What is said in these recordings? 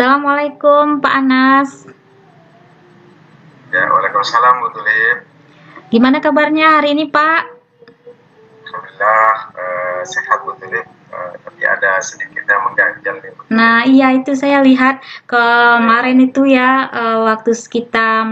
Assalamualaikum Pak Anas. Ya, waalaikumsalam Bu Tulip. Gimana kabarnya hari ini Pak? Alhamdulillah sehat Bu Tulip. Tapi ada sedikit yang mengganjal nih Bu Tulip. Nah iya itu saya lihat kemarin itu ya waktu kita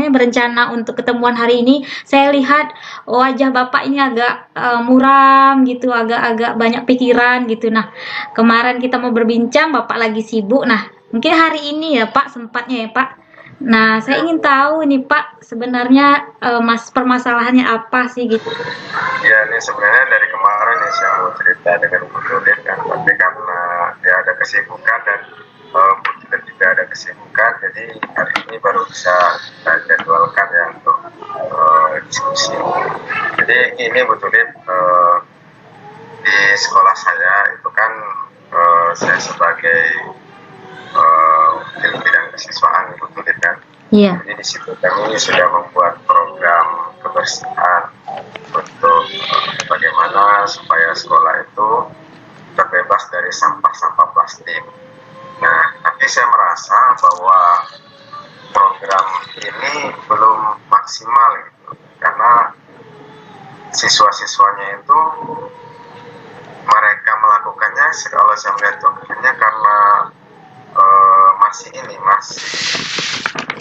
berencana untuk ketemuan hari ini, saya lihat wajah Bapak ini agak muram gitu, agak-agak banyak pikiran gitu. Nah kemarin kita mau berbincang, Bapak lagi sibuk. Nah mungkin hari ini ya Pak sempatnya ya Pak. Nah saya ingin tahu ini Pak sebenarnya permasalahannya apa sih gitu. Ya, ini sebenarnya dari kemarin ya saya mau cerita dengan Bu Tulip kan, tapi karena dia ada kesibukan dan Bu Tulip juga ada kesibukan, jadi hari ini baru bisa kita jadwalkan ya untuk diskusi. Jadi ini Bu Tulip, di sekolah saya itu kan saya sebagai wakil bidang kesiswaan Bu Tulip kan. Iya. Jadi di situ kami sudah membuat program kebersihan untuk bagaimana supaya sekolah itu terbebas dari sampah-sampah plastik. Nah, tapi saya merasa bahwa program ini belum maksimal gitu, karena siswa-siswanya itu mereka melakukannya, kalau saya melihat itu hanya karena masih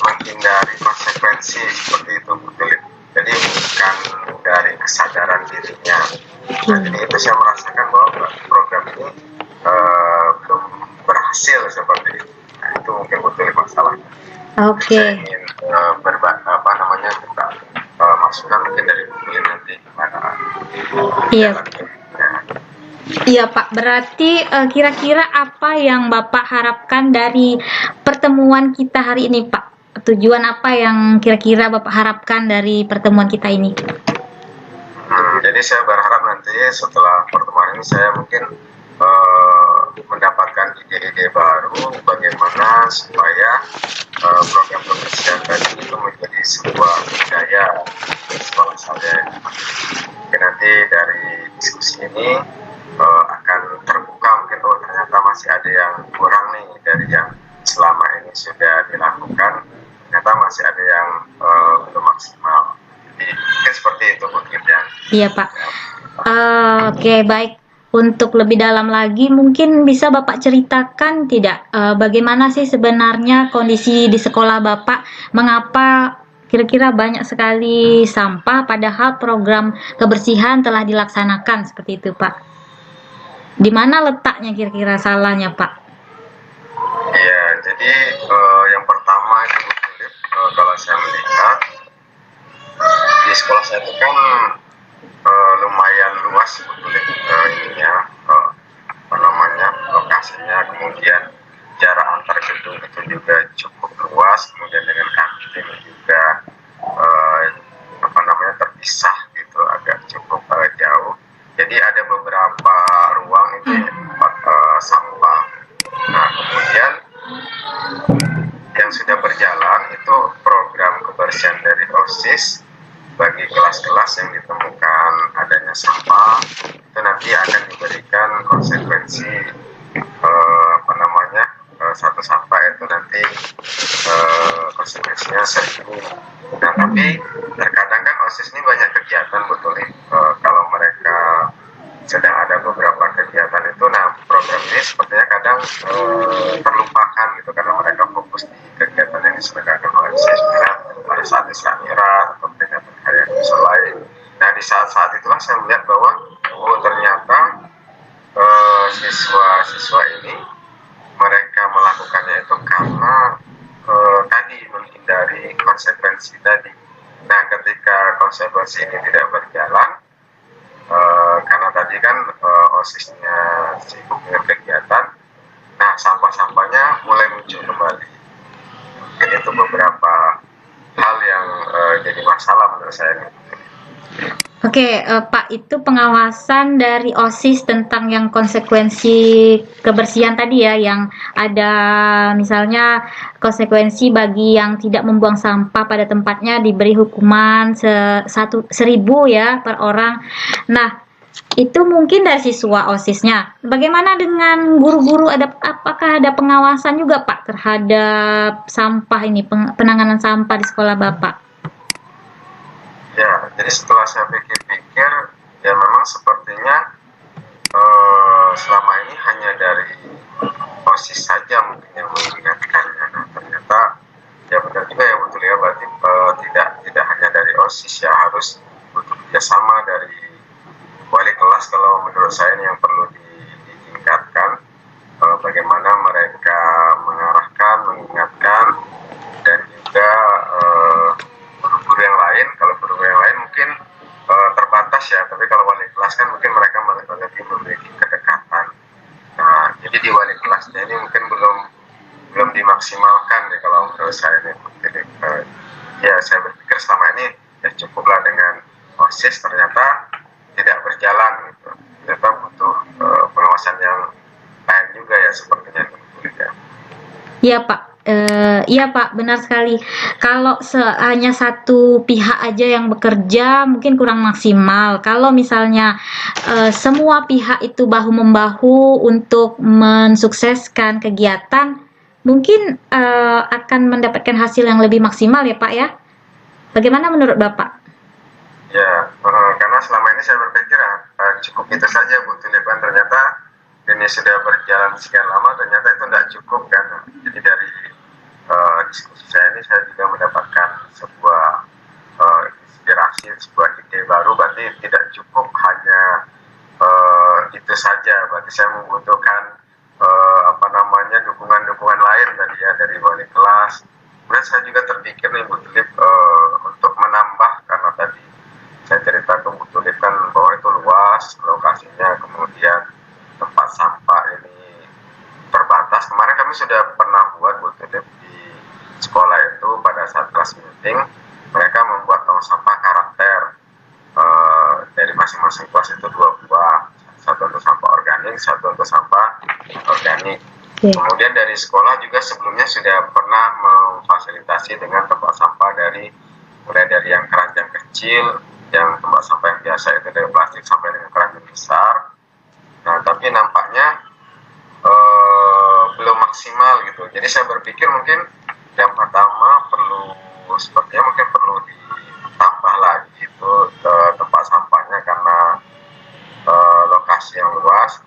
menghindari konsekuensi seperti itu betul. Jadi bukan dari kesadaran dirinya. Nah, jadi itu saya merasakan bahwa program ini belum berhasil seperti itu. Nah, itu mungkin betul masalahnya. Oke. Saya ingin kita masukan mungkin dari Google nanti gimana. Iya. Iya Pak, berarti kira-kira apa yang Bapak harapkan dari pertemuan kita hari ini Pak? Tujuan apa yang kira-kira Bapak harapkan dari pertemuan kita ini? Jadi saya berharap nanti setelah pertemuan ini saya mungkin mendapatkan ide-ide baru bagaimana supaya program kebersihan tadi itu menjadi sebuah budaya di sekolah saya. Mungkin nanti dari diskusi ini akan terbuka mungkin ternyata masih ada yang kurang nih dari yang selama ini sudah dilakukan, ternyata masih ada yang belum maksimal. Jadi mungkin seperti itu Bu Tulip. Iya Pak. Oke, baik. Untuk lebih dalam lagi mungkin bisa Bapak ceritakan tidak bagaimana sih sebenarnya kondisi di sekolah Bapak, mengapa kira-kira banyak sekali sampah padahal program kebersihan telah dilaksanakan seperti itu Pak. Di mana letaknya kira-kira salahnya Pak? Iya, jadi yang pertama itu Bu Tulip, kalau saya melihat di sekolah saya itu kan lumayan luas Bu Tulip lokasinya, kemudian jarak antar gedung itu juga cukup luas, kemudian dengan kantin juga terpisah gitu, agak cukup jauh. Jadi ada beberapa ruang itu tempat sampah. Nah, kemudian yang sudah berjalan itu program kebersihan dari OSIS bagi kelas-kelas yang ditemukan adanya sampah, itu nanti akan diberikan konsekuensi satu sampah itu nanti konsekuensinya 1.000. Nah, tapi terkadang kan OSIS ini banyak kegiatan betul nih, kalau mereka sedang ada beberapa kegiatan itu, nah program ini sepertinya kadang terlupakan gitu karena mereka fokus di kegiatan yang diselenggarakan oleh OSIS pada saat Isra Mi'raj atau peringatan hari yang lain. Nah, di saat-saat itulah saya melihat bahwa ternyata siswa-siswa ini mereka melakukannya itu karena tadi menghindari konsekuensi tadi. Nah, ketika konsekuensi ini tidak berjalan, karena tadi kan OSIS-nya sibuk dengan kegiatan, nah sampah-sampahnya mulai muncul kembali. Mungkin itu beberapa hal yang jadi masalah menurut saya. Oke, Pak, itu pengawasan dari OSIS tentang yang konsekuensi kebersihan tadi ya, yang ada misalnya konsekuensi bagi yang tidak membuang sampah pada tempatnya diberi hukuman 1.000 ya per orang. Nah, Itu mungkin dari siswa OSISnya. Bagaimana dengan guru-guru? Apakah ada pengawasan juga Pak terhadap sampah ini, penanganan sampah di sekolah Bapak? Ya, jadi setelah saya pikir-pikir, ya memang sepertinya selama ini hanya dari OSIS saja mungkin yang mengingatkannya. Nah, ternyata ya benar juga ya betul ya, berarti tidak hanya dari OSIS ya, harus butuh kerjasama dari wali kelas. Kalau menurut saya ini yang perlu ditingkatkan, bagaimana mereka mengarahkan, mengingatkan, dan juga guru-guru yang lain. Kalau guru yang lain mungkin terbatas ya, tapi kalau wali kelas kan mungkin mereka lebih memiliki kedekatan. Nah, jadi di wali kelasnya ini mungkin belum dimaksimalkan deh kalau menurut saya ini. Jadi, ya saya berpikir selama ini ya cukuplah dengan OSIS, ternyata tidak berjalan gitu. Ternyata butuh pengawasan yang lain juga ya, sepertinya ya. Iya Pak, iya Pak, benar sekali. Kalau hanya satu pihak aja yang bekerja mungkin kurang maksimal. Kalau misalnya semua pihak itu bahu membahu untuk mensukseskan kegiatan, mungkin akan mendapatkan hasil yang lebih maksimal ya Pak ya. Bagaimana menurut Bapak? Ya, karena selama ini saya berpikir cukup itu saja Bu Tulipan. Ternyata ini sudah berjalan sekian lama, ternyata itu tidak cukup kan. Jadi dari diskusi saya ini saya juga mendapatkan sebuah inspirasi, sebuah ide baru. Berarti tidak cukup hanya itu saja. Berarti saya membutuhkan dukungan-dukungan lain tadi ya, dari wali kelas. Kemudian saya juga terpikir nih Bu Tulip, untuk menambah, karena tadi saya cerita ke Bu Tulip kan bahwa itu luas lokasinya, kemudian tempat sampah ini terbatas. Kemarin kami sudah pernah buat Bu Tulip di sekolah itu, pada saat kelas meeting mereka membuat tong sampah karakter dari masing-masing kelas itu 2 buah, satu untuk sampah organik, satu untuk sampah organik. Kemudian dari sekolah juga sebelumnya sudah pernah memfasilitasi dengan tempat sampah mulai dari yang keranjang kecil, yang tempat sampah yang biasa itu dari plastik, sampai dengan keranjang besar. Nah, tapi nampaknya belum maksimal gitu. Jadi saya berpikir mungkin yang pertama sepertinya mungkin perlu ditambah lagi itu tempat sampahnya, karena lokasi yang luas.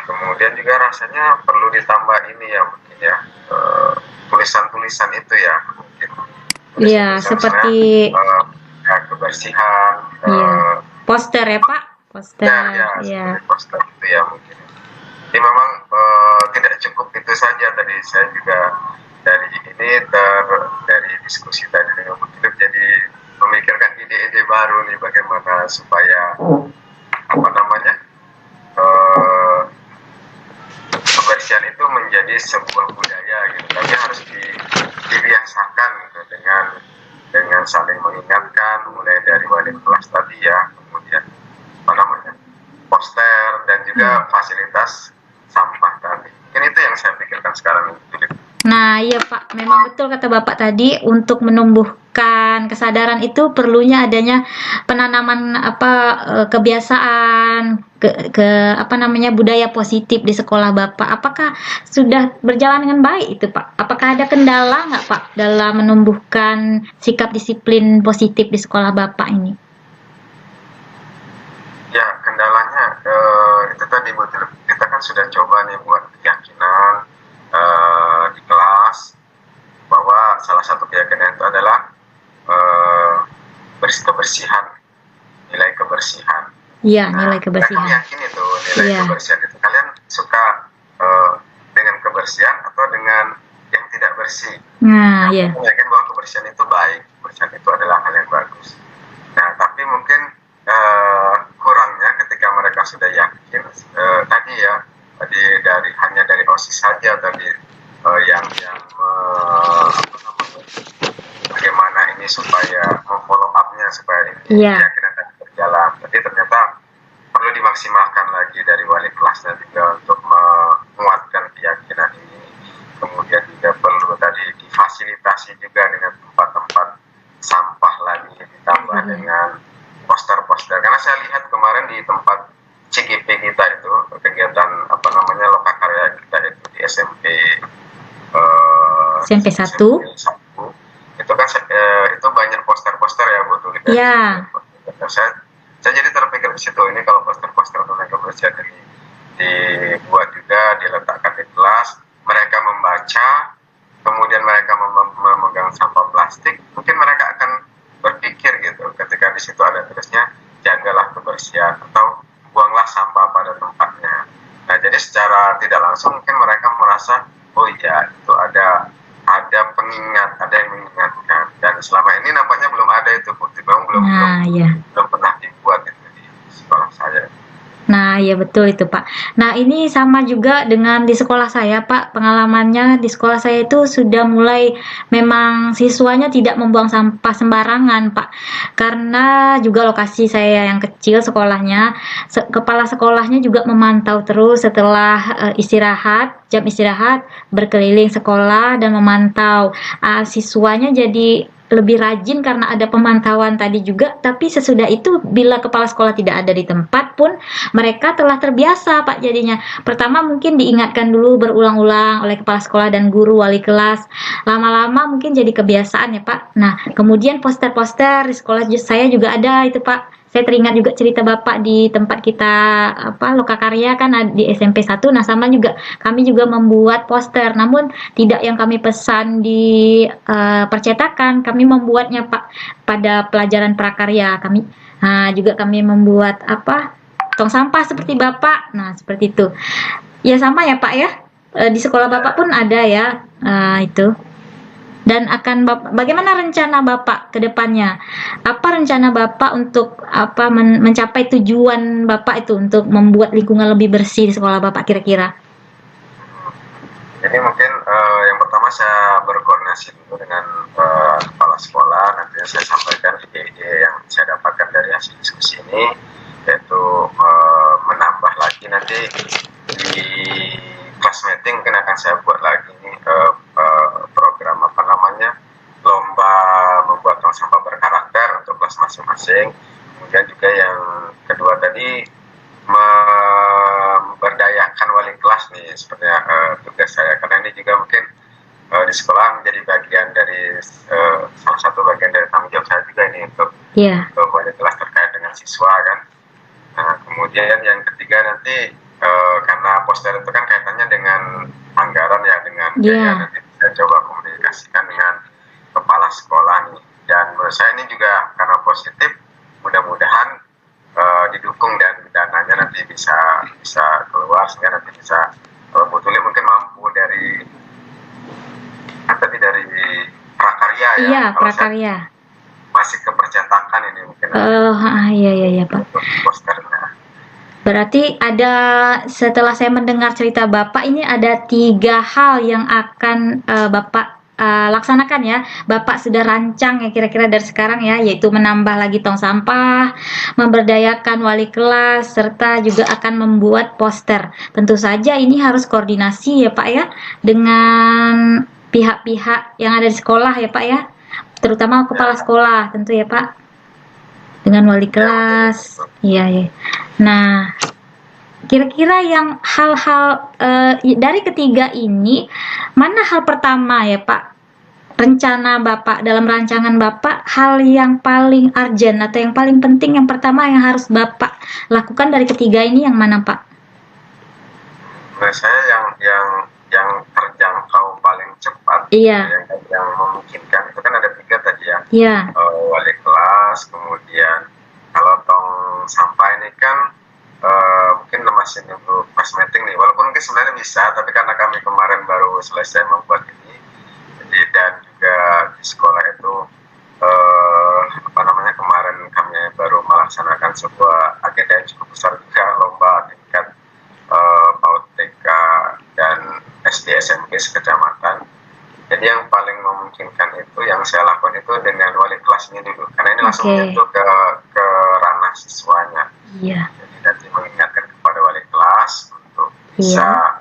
Kemudian juga rasanya perlu ditambah ini ya mungkin ya, tulisan-tulisan itu ya mungkin. Iya, seperti kebersihan. Poster ya Pak, poster. Ya, poster itu ya mungkin. Jadi memang tidak cukup itu saja. Tadi saya juga dari diskusi tadi dengan Bu Tulip, jadi memikirkan ide-ide baru nih, bagaimana supaya kebersihan itu menjadi sebuah budaya gitu. Tapi harus dibiasakan gitu, dengan saling mengingatkan, mulai dari wali kelas tadi ya, kemudian poster dan juga fasilitas sampah tadi. Mungkin itu yang saya pikirkan sekarang. Nah, iya Pak, memang betul kata Bapak tadi, untuk menumbuhkan kesadaran itu perlunya adanya penanaman kebiasaan budaya positif di sekolah Bapak. Apakah sudah berjalan dengan baik itu Pak? Apakah ada kendala nggak Pak dalam menumbuhkan sikap disiplin positif di sekolah Bapak ini? Ya, kendalanya itu tadi Bu, kita kan sudah coba nih buat keyakinan di kelas, bahwa salah satu keyakinan itu adalah kebersihan, nilai kebersihan. Iya, nilai kebersihan. Kalian yakin itu nilai kebersihan itu? Kalian suka dengan kebersihan atau dengan yang tidak bersih? Nah, iya. Aku yakin bahwa kebersihan itu baik, kebersihan itu adalah hal yang bagus. Nah, tapi mungkin kurangnya ketika mereka sudah yakin tadi hanya dari OSIS saja tadi bagaimana ini supaya follow up-nya supaya ini keyakinan tadi berjalan. Jadi ternyata perlu dimaksimalkan lagi dari wali kelasnya juga untuk menguatkan keyakinan ini. Kemudian juga perlu tadi difasilitasi juga dengan tempat-tempat sampah lagi, ditambah dengan poster-poster. Karena saya lihat kemarin di tempat CGP kita itu, kegiatan apa namanya lokakarya kita itu di SMP SMP 1. Itu kan itu banyak poster-poster ya Bu Tulik. Iya. Saya jadi terpikir di situ, ini kalau poster-poster tentang kebersihan ini dibuat juga, diletakkan di kelas, mereka membaca, kemudian mereka memegang sampah plastik, mungkin mereka akan berpikir gitu, ketika di situ ada tulisnya jagalah kebersihan atau buanglah sampah pada tempatnya. Nah, jadi secara tidak langsung mungkin mereka merasa, oh iya, itu ada pengingat, ada yang mengingatkan. Dan selama ini nampaknya belum ada itu, bukti belum pernah dibuat itu di sekolah saya. Nah, ya betul itu Pak. Nah, ini sama juga dengan di sekolah saya Pak. Pengalamannya di sekolah saya itu sudah mulai memang siswanya tidak membuang sampah sembarangan Pak. Karena juga lokasi saya yang kecil sekolahnya, kepala sekolahnya juga memantau terus setelah jam istirahat, berkeliling sekolah dan memantau. Siswanya jadi lebih rajin karena ada pemantauan tadi juga, tapi sesudah itu bila kepala sekolah tidak ada di tempat pun mereka telah terbiasa Pak jadinya. Pertama mungkin diingatkan dulu berulang-ulang oleh kepala sekolah dan guru wali kelas. Lama-lama mungkin jadi kebiasaan ya Pak. Nah, kemudian poster-poster di sekolah saya juga ada itu Pak. Saya teringat juga cerita Bapak di tempat kita lokakarya kan di SMP 1. Nah, sama juga kami juga membuat poster. Namun tidak yang kami pesan di percetakan, kami membuatnya Pak pada pelajaran prakarya. Juga kami membuat tong sampah seperti Bapak. Nah, seperti itu. Ya sama ya Pak ya. Di sekolah Bapak pun ada ya itu. Dan bagaimana rencana Bapak ke depannya? Apa rencana Bapak untuk mencapai tujuan Bapak itu untuk membuat lingkungan lebih bersih di sekolah Bapak kira-kira? Jadi mungkin yang pertama saya berkoordinasi dulu dengan kepala sekolah, nantinya saya sampaikan ide-ide yang saya dapatkan dari hasil diskusi ini, yaitu menambah lagi nanti di kelas meeting mungkin akan saya buat lagi nih program lomba membuat tong sampah berkarakter untuk kelas masing-masing. Kemudian juga yang kedua tadi memberdayakan wali kelas nih, sepertinya tugas saya, karena ini juga mungkin di sekolah menjadi bagian dari salah satu bagian dari tanggung jawab saya juga ini untuk wali kelas terkait dengan siswa kan. Nah, kemudian yang ketiga nanti karena poster itu kan kaitannya dengan anggaran ya, dengan biaya, nanti saya coba komunikasikan dengan kepala sekolah nih. Dan menurut saya ini juga karena positif, mudah-mudahan didukung dan dananya nanti bisa keluar, sehingga nanti bisa Bu Tuli mungkin mampu dari prakarya ya. Iya, prakarya. Masih ke percetakan ini mungkin. Iya Pak. Posternya. Berarti setelah saya mendengar cerita Bapak ini ada 3 hal yang akan Bapak laksanakan ya. Bapak sudah rancang ya kira-kira dari sekarang ya, yaitu menambah lagi tong sampah, memberdayakan wali kelas, serta juga akan membuat poster. Tentu saja ini harus koordinasi ya Pak ya, dengan pihak-pihak yang ada di sekolah ya Pak ya, terutama kepala sekolah tentu ya Pak, dengan wali kelas. Iya. Nah, kira-kira yang hal-hal dari ketiga ini, mana hal pertama ya Pak, rencana Bapak, dalam rancangan Bapak, hal yang paling urgent atau yang paling penting, yang pertama yang harus Bapak lakukan dari ketiga ini yang mana Pak? Menurut saya yang terjangkau paling cepat, yang memungkinkan itu kan ada 3 tadi ya. Iya. Wali kelas, kemudian kalau tong sampah ini kan mungkin masih nunggu pas meeting nih, walaupun mungkin sebenarnya bisa, tapi karena kami kemarin baru selesai membuat ini, jadi dan juga di sekolah itu kemarin kami baru melaksanakan sebuah agenda yang cukup besar juga, lomba tingkat PAUD TK dan SD SMP sekecamatan. Jadi yang paling memungkinkan itu yang saya lakukan itu dengan wali kelas ini dulu, karena ini langsung menyentuh ke ranah siswanya. Iya. Jadi nanti mengingatkan kepada wali kelas untuk bisa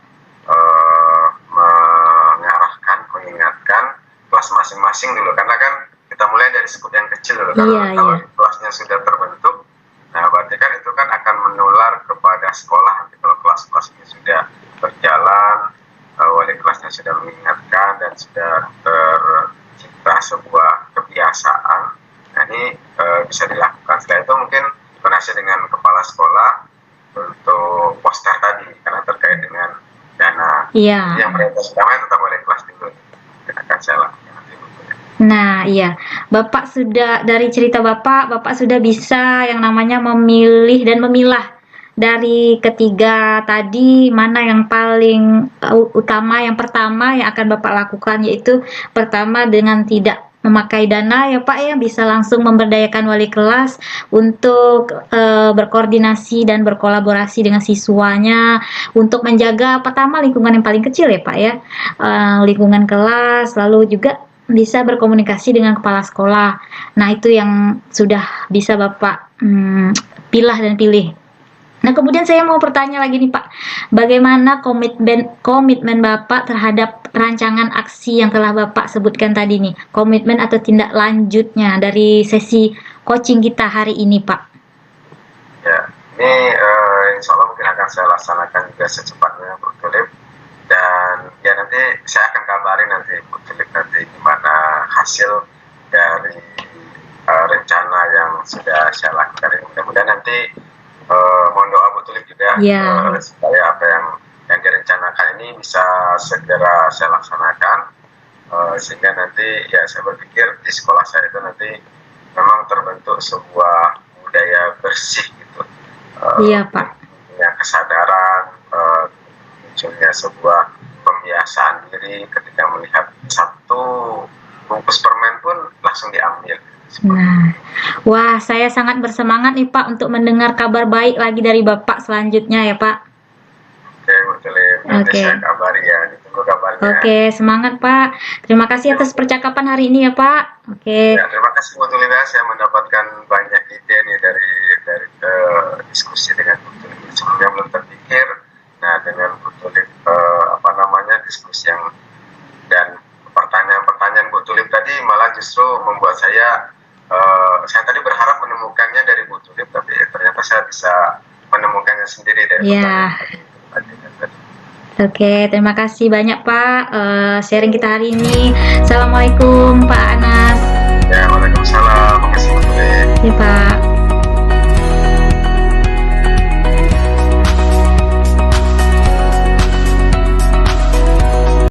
mengingatkan kelas masing-masing dulu, karena kan kita mulai dari skup yang kecil dulu. Kalau kelasnya sudah terbentuk, nah berarti kan itu kan akan menular kepada sekolah. Nanti kalau kelas-kelas ini sudah berjalan, wali kelasnya sudah mengingatkan dan sudah tercipta sebuah kebiasaan, nah ini bisa dilakukan. Setelah itu mungkin koordinasi dengan kepala sekolah untuk poster tadi, karena terkait dengan dana. Iya. Yang prioritas utama tetap wali kelas dulu, kita akan saya lakukan nanti. Nah, iya. Bapak sudah, dari cerita Bapak sudah bisa yang namanya memilih dan memilah dari ketiga tadi mana yang paling utama. Yang pertama yang akan Bapak lakukan yaitu pertama dengan tidak memakai dana ya Pak ya, bisa langsung memberdayakan wali kelas untuk berkoordinasi dan berkolaborasi dengan siswanya untuk menjaga pertama lingkungan yang paling kecil ya Pak ya, lingkungan kelas, lalu juga bisa berkomunikasi dengan kepala sekolah. Nah, itu yang sudah bisa Bapak pilah dan pilih. Nah, kemudian saya mau bertanya lagi nih Pak, bagaimana komitmen Bapak terhadap rancangan aksi yang telah Bapak sebutkan tadi nih, komitmen atau tindak lanjutnya dari sesi coaching kita hari ini Pak? Ya, ini insya Allah mungkin akan saya laksanakan juga secepatnya Bu Tulip, dan ya nanti saya akan kabarin nanti Bu Tulip nanti gimana hasil dari rencana yang sudah saya lakukan. Mudah-mudahan nanti mohon doa Bu Tulip juga supaya apa yang direncanakan ini bisa segera saya laksanakan, sehingga nanti ya saya berpikir di sekolah saya itu nanti memang terbentuk sebuah budaya bersih gitu. Iya Pak. Punya kesadaran, munculnya sebuah pembiasaan diri ketika melihat satu bungkus permen pun langsung diambil. Nah, wah, saya sangat bersemangat nih Pak untuk mendengar kabar baik lagi dari Bapak selanjutnya ya Pak. Oke, betul. Nanti saya kabari ya, ditunggu kabarnya. Oke, semangat Pak. Terima kasih atas percakapan hari ini ya Pak. Oke. Ya, terima kasih Bu Tulip, saya mendapatkan banyak ide nih dari diskusi dengan Bu Tulip. Sebelumnya belum terpikir. Nah, dengan Bu Tulip diskusi yang dan pertanyaan-pertanyaan Bu Tulip tadi malah justru membuat saya tadi berharap menemukannya dari Bu Tulip, tapi ternyata saya bisa menemukannya sendiri dari pertanyaan. Oke, terima kasih banyak Pak sharing kita hari ini. Assalamualaikum Pak Anas. Ya, waalaikumsalam. Terima kasih Bu Tulip. Ya Pak.